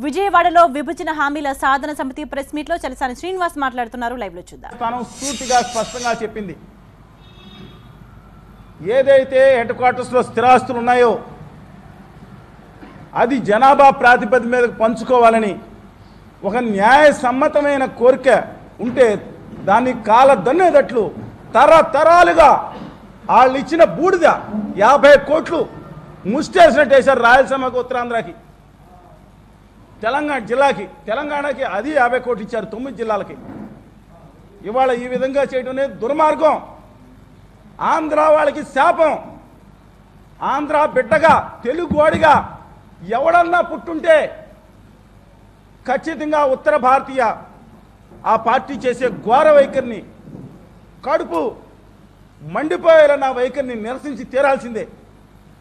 విజయవాడలో విభజన హామీల సాధన సమితి ప్రెస్ మీట్ లో చలసాని శ్రీనివాస్ మాట్లాడుతున్నారు. లైవ్ లో చూద్దాం. తాను సూటిగా స్పష్టంగా చెప్పింది, ఏదైతే హెడ్ క్వార్టర్స్ లో స్థిరాస్తులు ఉన్నాయో అది జనాభా ప్రాతిపదిక మీద పంచుకోవాలని ఒక న్యాయసమ్మతమైన కోరిక ఉంటే దాన్ని కాలదన్నేటట్లు తరతరాలుగా వాళ్ళు ఇచ్చిన బూడిద 50 కోట్లు ముష్టేసినట్టు వేశారు. రాయలసీమకు, ఉత్తరాంధ్రకి, తెలంగాణ జిల్లాకి, తెలంగాణకి అది 50 కోట్లు ఇచ్చారు 9 జిల్లాలకి. ఇవాళ ఈ విధంగా చేయడం అనేది దుర్మార్గం. ఆంధ్ర వాళ్ళకి శాపం. ఆంధ్ర బిడ్డగా, తెలుగువాడిగా ఎవడన్నా పుట్టుంటే ఖచ్చితంగా ఉత్తర భారతీయ ఆ పార్టీ చేసే ఘోర వైఖరిని, కడుపు మండిపోయేలా వైఖరిని నిరసించి తీరాల్సిందే.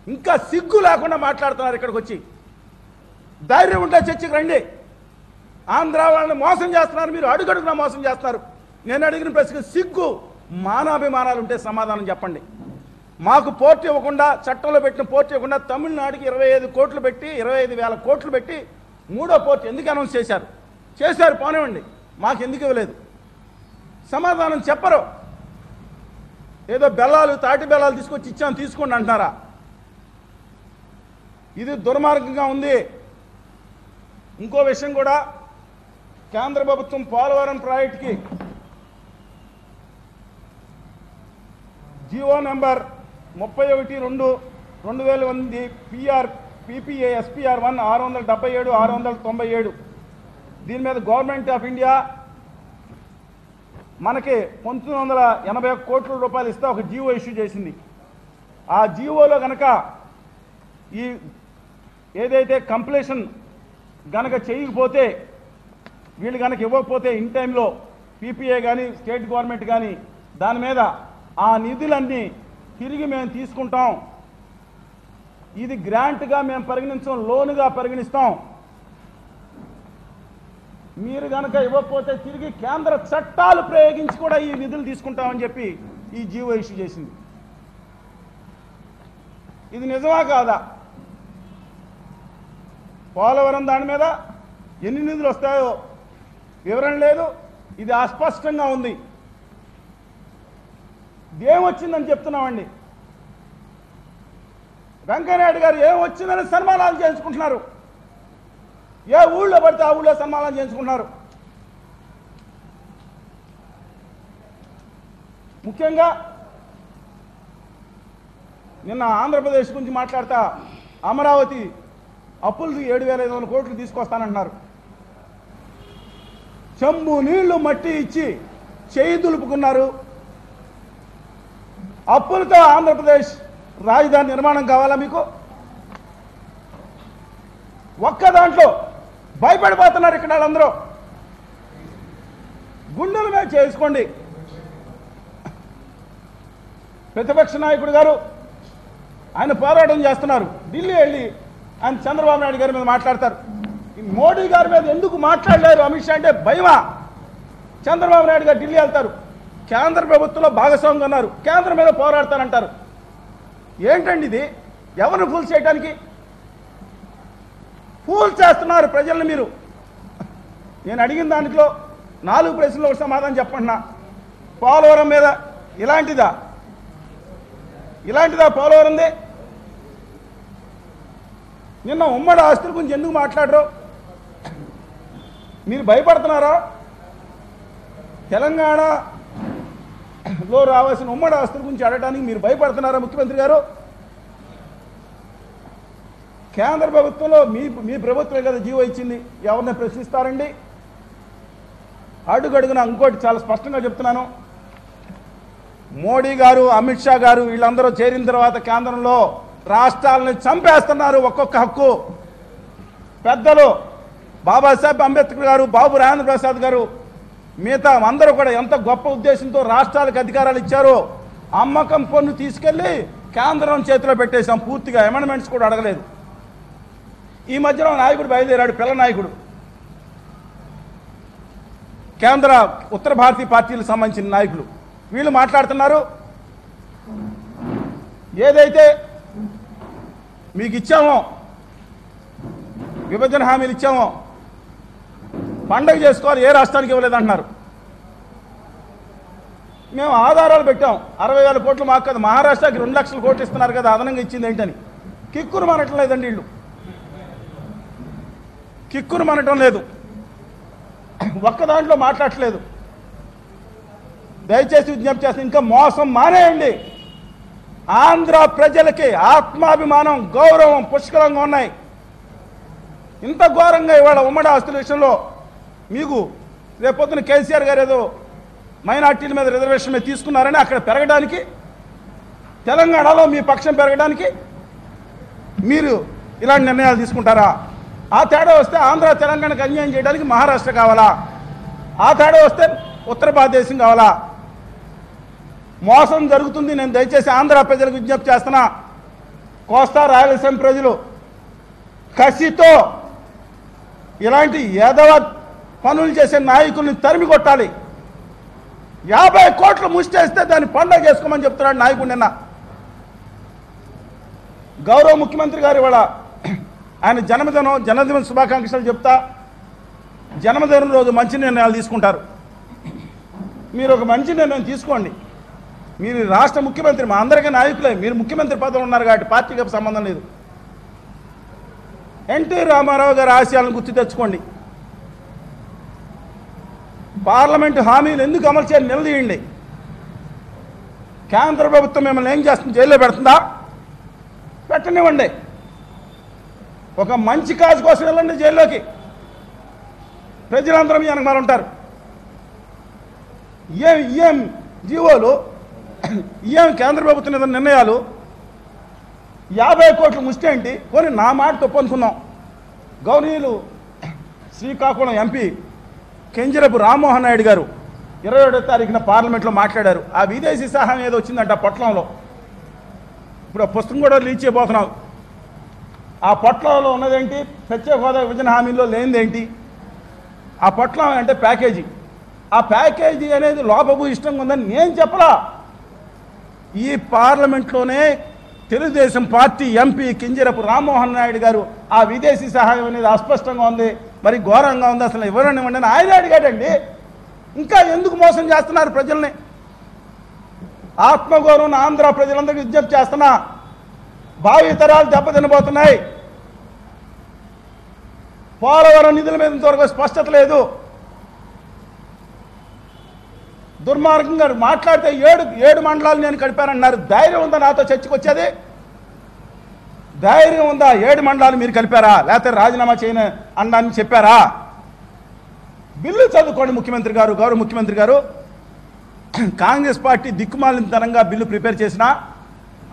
ఇంకా సిగ్గు లేకుండా మాట్లాడుతున్నారు ఇక్కడికి వచ్చి. ధైర్యం ఉంటే చర్చకు రండి. ఆంధ్ర వాళ్ళని మోసం చేస్తున్నారు, మీరు అడుగడుగునా మోసం చేస్తున్నారు. నేను అడిగిన ప్రశ్నకు సిగ్గు, మానాభిమానాలు ఉంటే సమాధానం చెప్పండి. మాకు పోర్టు ఇవ్వకుండా, చట్టంలో పెట్టిన పోర్టు ఇవ్వకుండా తమిళనాడుకి 25 కోట్లు పెట్టి, 25,000 కోట్లు పెట్టి 3వ పోర్టు ఎందుకు అనౌన్స్ చేశారు? చేశారు, పోనివ్వండి. మాకు ఎందుకు ఇవ్వలేదు? సమాధానం చెప్పరు. ఏదో బెల్లాలు, తాటి బెల్లాలు తీసుకొచ్చి ఇచ్చాను తీసుకోండి అంటున్నారా? ఇది దుర్మార్గంగా ఉంది. ఇంకో విషయం కూడా, కేంద్ర ప్రభుత్వం పోలవరం ప్రాజెక్టుకి జీవో నెంబర్ 31/2/2008 PPA SPR 1 677 697 దీని మీద గవర్నమెంట్ ఆఫ్ ఇండియా మనకి 1981 కోట్ల రూపాయలు ఇస్తే ఒక జీవో ఇష్యూ చేసింది. ఆ జీవోలో కనుక ఈ ఏదైతే కంప్లీషన్ గనక చేయకపోతే, వీళ్ళు కనుక ఇవ్వకపోతే ఇన్ టైంలో PPA కానీ స్టేట్ గవర్నమెంట్ కానీ దాని మీద ఆ నిధులన్నీ తిరిగి మేము తీసుకుంటాం, ఇది గ్రాంట్గా మేము పరిగణించాం, లోనుగా పరిగణిస్తాం, మీరు కనుక ఇవ్వకపోతే తిరిగి కేంద్ర చట్టాలు ప్రయోగించి కూడా ఈ నిధులు తీసుకుంటామని చెప్పి ఈ జీవో ఇష్యూ చేసింది. ఇది నిజమా కాదా? పోలవరం దాని మీద ఎన్ని నిధులు వస్తాయో వివరణ లేదు. ఇది అస్పష్టంగా ఉంది. ఏమొచ్చిందని చెప్తున్నామండి. వెంకయ్యనాయుడు గారు ఏమొచ్చిందని సన్మానాలు చేయించుకుంటున్నారు. ఏ ఊళ్ళో పడితే ఆ ఊళ్ళో సన్మానాలు చేయించుకుంటున్నారు. ముఖ్యంగా నిన్న ఆంధ్రప్రదేశ్ గురించి మాట్లాడతా, అమరావతి అప్పులు 7,500 కోట్లు తీసుకొస్తానంటున్నారు. చెంబు నీళ్లు మట్టి ఇచ్చి చేయి దులుపుకున్నారు. అప్పులతో ఆంధ్రప్రదేశ్ రాజధాని నిర్మాణం కావాలా మీకు? ఒక్క దాంట్లో భయపడిపోతున్నారు ఇక్కడ వాళ్ళందరూ. గుండెల మీద చేసుకోండి. ప్రతిపక్ష నాయకుడు గారు ఆయన పోరాటం చేస్తున్నారు. ఢిల్లీ వెళ్ళి ఆయన చంద్రబాబు నాయుడు గారి మీద మాట్లాడతారు. ఈ మోడీ గారి మీద ఎందుకు మాట్లాడలేరు అమిత్ షా అంటే భయమా? చంద్రబాబు నాయుడు గారు ఢిల్లీ వెళ్తారు, కేంద్ర ప్రభుత్వంలో భాగస్వామిగా ఉన్నారు, కేంద్రం మీద పోరాడతారంటారు. ఏంటండి ఇది? ఎవరిని ఫూల్ చేయడానికి? ఫూల్ చేస్తున్నారు ప్రజల్ని మీరు. నేను అడిగిన దాంట్లో 4 ప్రశ్నలు ఒక సమాధానం చెప్పంటున్నా. పోలవరం మీద ఇలాంటిదా పోలవరందే? నిన్న ఉమ్మడి ఆస్తుల గురించి ఎందుకు మాట్లాడరు? మీరు భయపడుతున్నారా? తెలంగాణలో రావాల్సిన ఉమ్మడి ఆస్తుల గురించి అడగడానికి మీరు భయపడుతున్నారా ముఖ్యమంత్రి గారు? కేంద్ర ప్రభుత్వంలో మీ ప్రభుత్వమే కదా జీవో ఇచ్చింది, ఎవరిని ప్రశ్నిస్తారండి? అడుగడుగున ఇంకోటి చాలా స్పష్టంగా చెప్తున్నాను, మోడీ గారు, అమిత్ షా గారు వీళ్ళందరూ చేరిన తర్వాత కేంద్రంలో రాష్ట్రాలను చంపేస్తున్నారు. ఒక్కొక్క హక్కు పెద్దలు బాబాసాహెబ్ అంబేద్కర్ గారు, బాబు రాజేంద్ర ప్రసాద్ గారు, మిగతా అందరూ కూడా ఎంత గొప్ప ఉద్దేశంతో రాష్ట్రాలకు అధికారాలు ఇచ్చారో, అమ్మకం పన్ను తీసుకెళ్ళి కేంద్రం చేతిలో పెట్టేశాం పూర్తిగా. అమెండ్మెంట్స్ కూడా అడగలేదు. ఈ మధ్యలో నాయకుడు బయలుదేరాడు, పిల్ల నాయకుడు, కేంద్ర ఉత్తర భారతీయ పార్టీలకు సంబంధించిన నాయకులు. వీళ్ళు మాట్లాడుతున్నారు, ఏదైతే మీకు ఇచ్చామో విభజన హామీలు ఇచ్చామో పండగ చేసుకోవాలి, ఏ రాష్ట్రానికి ఇవ్వలేదంటున్నారు. మేము ఆధారాలు పెట్టాం, 60,000 కోట్లు మాకు కదా, మహారాష్ట్రకి 2 లక్షల కోట్లు ఇస్తున్నారు కదా, అదనంగా ఇచ్చింది ఏంటని. కిక్కురు మనటం లేదండి, వీళ్ళు కిక్కురు మనటం లేదు, ఒక్క దాంట్లో మాట్లాడట్లేదు. దయచేసి విజ్ఞప్తి చేస్తాను, ఇంకా మోసం మానేయండి. ఆంధ్ర ప్రజలకి ఆత్మాభిమానం, గౌరవం పుష్కలంగా ఉన్నాయి. ఇంత ఘోరంగా ఇవాళ ఉమ్మడి ఆస్తుల విషయంలో మీకు రేపొద్దున కేసీఆర్ గారు ఏదో మైనార్టీల మీద రిజర్వేషన్ మీద తీసుకున్నారని అక్కడ పెరగడానికి, తెలంగాణలో మీ పక్షం పెరగడానికి మీరు ఇలాంటి నిర్ణయాలు తీసుకుంటారా? ఆ తేడా వస్తే ఆంధ్ర తెలంగాణకు అన్యాయం చేయడానికి మహారాష్ట్ర కావాలా? ఆ తేడా వస్తే ఉత్తర భారతదేశం కావాలా? మోసం జరుగుతుంది. నేను దయచేసి ఆంధ్ర ప్రజలకు విజ్ఞప్తి చేస్తున్నా, కోస్తా రాయలసీమ ప్రజలు కసితో ఇలాంటి యాదవ పనులు చేసే నాయకుల్ని తరిమి కొట్టాలి. 50 కోట్లు ముష్టేస్తే దాన్ని పండగ చేసుకోమని చెప్తున్నాడు నాయకుడు. నిన్న గౌరవ ముఖ్యమంత్రి గారు ఇవాళ ఆయన జన్మదిన శుభాకాంక్షలు చెప్తా, జన్మదినం రోజు మంచి నిర్ణయాలు తీసుకుంటారు. మీరు ఒక మంచి నిర్ణయం తీసుకోండి. మీరు రాష్ట్ర ముఖ్యమంత్రి, మా అందరికీ నాయకులే, మీరు ముఖ్యమంత్రి పదవులు ఉన్నారు కాబట్టి పార్టీకి సంబంధం లేదు. ఎన్టీ రామారావు గారి ఆశయాలను గుర్తు తెచ్చుకోండి. పార్లమెంటు హామీలు ఎందుకు అమలు చేయాలి నిలదీయండి. కేంద్ర ప్రభుత్వం మిమ్మల్ని ఏం చేస్తుంది? జైల్లో పెడుతుందా? పెట్టనివ్వండి. ఒక మంచి కాజు కోసం వెళ్ళండి జైల్లోకి. ప్రజలందరూ మీ వెనకాల ఉంటారు. ఏం జీవోలు, ఏం కేంద్ర ప్రభుత్వం నిర్ణయాలు, 50 కోట్ల ముష్టి ఏంటి? పోనీ నా మాట తప్పు అనుకున్నాం. గౌరవనీయులు శ్రీకాకుళం ఎంపీ కింజరపు రామ్మోహన్ నాయుడు గారు 27వ తారీఖున పార్లమెంట్లో మాట్లాడారు. ఆ విదేశీ సహాయం ఏదో వచ్చిందంట పొట్లంలో. ఇప్పుడు ఆ పుస్తకం కూడా రిలీజ్ చేయబోతున్నాం. ఆ పొట్లంలో ఉన్నదేంటి? ప్రత్యేక హోదా విభజన హామీలో లేనిదేంటి? ఆ పొట్లం అంటే ప్యాకేజీ. ఆ ప్యాకేజీ అనేది లోపభూ ఇష్టంగా ఉందని నేను చెప్పలా. ఈ పార్లమెంట్లోనే తెలుగుదేశం పార్టీ ఎంపీ కింజరపు రామ్మోహన్ నాయుడు గారు ఆ విదేశీ సహాయం అనేది అస్పష్టంగా ఉంది, మరి ఘోరంగా ఉంది, అసలు ఎవరనివ్వండి అని ఆయన అడిగాడండి. ఇంకా ఎందుకు మోసం చేస్తున్నారు ప్రజల్ని? ఆత్మగౌరవం ఆంధ్ర ప్రజలందరికీ విజ్ఞప్తి చేస్తున్నా, భావితరాలు దెబ్బతినబోతున్నాయి. పోలవరం నిధుల మీద ఇంతవరకు స్పష్టత లేదు. దుర్మార్గంగా మాట్లాడితే 7 మండలాలు నేను కలిపానన్నారు. ధైర్యం ఉందా నాతో చర్చకు వచ్చేది? ధైర్యం ఉందా? 7 మండలాలు మీరు కలిపారా? లేకపోతే రాజీనామా చేయని అన్నాన్ని చెప్పారా? బిల్లు చదువుకోండి ముఖ్యమంత్రి గారు, గౌరవ ముఖ్యమంత్రి గారు. కాంగ్రెస్ పార్టీ దిక్కుమాలినతనంగా బిల్లు ప్రిపేర్ చేసిన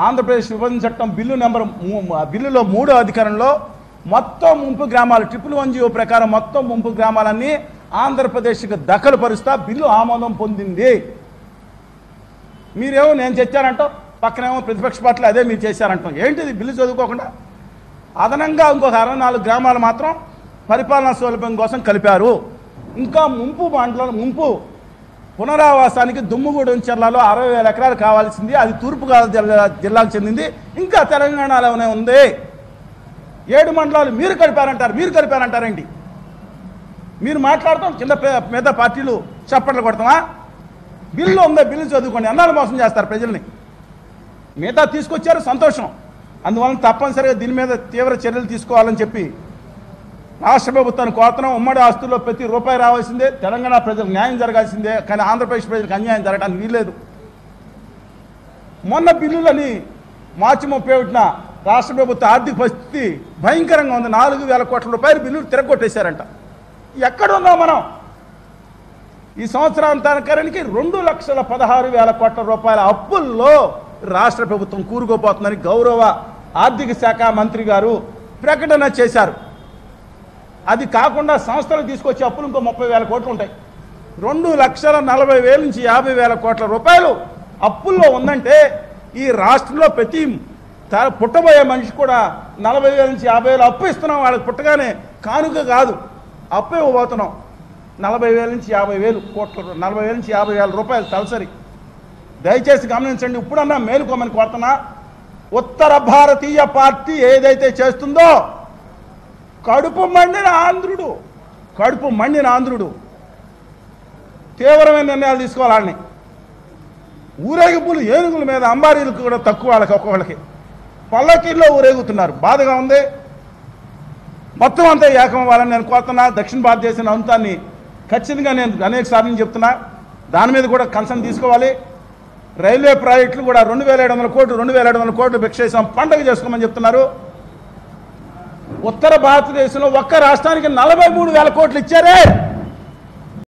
ఆంధ్రప్రదేశ్ విభజన చట్టం బిల్లులో 3వ అధికారంలో మొత్తం ముంపు గ్రామాలు 111 ప్రకారం మొత్తం ముంపు గ్రామాలన్నీ ఆంధ్రప్రదేశ్కి దఖలు పరుస్తా బిల్లు ఆమోదం పొందింది. మీరేమో నేను చేశారంటాం, పక్కనేమో ప్రతిపక్ష పార్టీలు అదే మీరు చేశారంటాం. ఏంటిది? బిల్లు చదువుకోకుండా అదనంగా ఇంకొక 64 గ్రామాలు మాత్రం పరిపాలనా సౌలభ్యం కోసం కలిపారు. ఇంకా ముంపు పునరావాసానికి దుమ్ముగూడెం జిల్లాలో 60,000 ఎకరాలు కావాల్సింది, అది తూర్పుగోదావరి జిల్లాకు చెందింది, ఇంకా తెలంగాణలోనే ఉంది. 7 మండలాలు మీరు కలిపారంటారేంటి? మీరు మాట్లాడతాం, కింద మీద పార్టీలు చప్పట్లు కొడతామా? బిల్లు ఉందా? బిల్లు చదువుకోండి. అన్నాళ్ళు మోసం చేస్తారు ప్రజల్ని. మిగతా తీసుకొచ్చారు, సంతోషం. అందువలన తప్పనిసరిగా దీని మీద తీవ్ర చర్యలు తీసుకోవాలని చెప్పి రాష్ట్ర ప్రభుత్వాన్ని కోరుతున్నాం. ఉమ్మడి ఆస్తుల్లో ప్రతి రూపాయి రావాల్సిందే, తెలంగాణ ప్రజలకు న్యాయం జరగాల్సిందే, కానీ ఆంధ్రప్రదేశ్ ప్రజలకు అన్యాయం జరగడానికి వీల్లేదు. మొన్న బిల్లులని మార్చి 31న రాష్ట్ర ప్రభుత్వ ఆర్థిక పరిస్థితి భయంకరంగా ఉంది. 4,000 కోట్ల రూపాయలు బిల్లులు తిరగొట్టేశారంట. ఎక్కడున్నాం మనం? ఈ సంవత్సరాంతానికి 2,16,000 కోట్ల రూపాయల అప్పుల్లో రాష్ట్ర ప్రభుత్వం కూరుకోపోతుందని గౌరవ ఆర్థిక శాఖ మంత్రి గారు ప్రకటన చేశారు. అది కాకుండా సంస్థలు తీసుకొచ్చే అప్పులు ఇంకో 30,000 కోట్లు ఉంటాయి. 2,40,000 నుంచి 50,000 కోట్ల రూపాయలు అప్పుల్లో ఉందంటే ఈ రాష్ట్రంలో ప్రతి పుట్టబోయే మనిషి కూడా 40,000 నుంచి 50,000 అప్పు ఇస్తున్నాం. వాళ్ళకి పుట్టగానే కానుక కాదు, అప్పు ఇవ్వబోతున్నాం. 40,000 నుంచి 50,000 కోట్ల, 40,000 నుంచి 50,000 రూపాయలు తలసరి. దయచేసి గమనించండి. ఇప్పుడన్నా మేలుకోమని కోరుతున్నా. ఉత్తర భారతీయ పార్టీ ఏదైతే చేస్తుందో కడుపు మండిన ఆంధ్రుడు తీవ్రమైన నిర్ణయాలు తీసుకోవాలని ఊరేగింపులు ఏనుగుల మీద అంబారీలకు కూడా తక్కువ వాళ్ళకి ఒక్కొక్కళ్ళకి పల్లకీల్లో ఊరేగుతున్నారు. బాధగా ఉంది. మొత్తం అంతా ఏకం అవ్వాలని నేను కోరుతున్నా. దక్షిణ భారతదేశం అంతాన్ని ఖచ్చితంగా నేను అనేక సార్లు చెప్తున్నా. దాని మీద కూడా కన్సర్న్ తీసుకోవాలి. రైల్వే ప్రాజెక్టులు కూడా 2700 కోట్లు భిక్షేసం పండగ చేసుకోమని చెప్తున్నారు. ఉత్తర భారతదేశంలో ఒక్క రాష్ట్రానికి 43,000 కోట్లు ఇచ్చారే.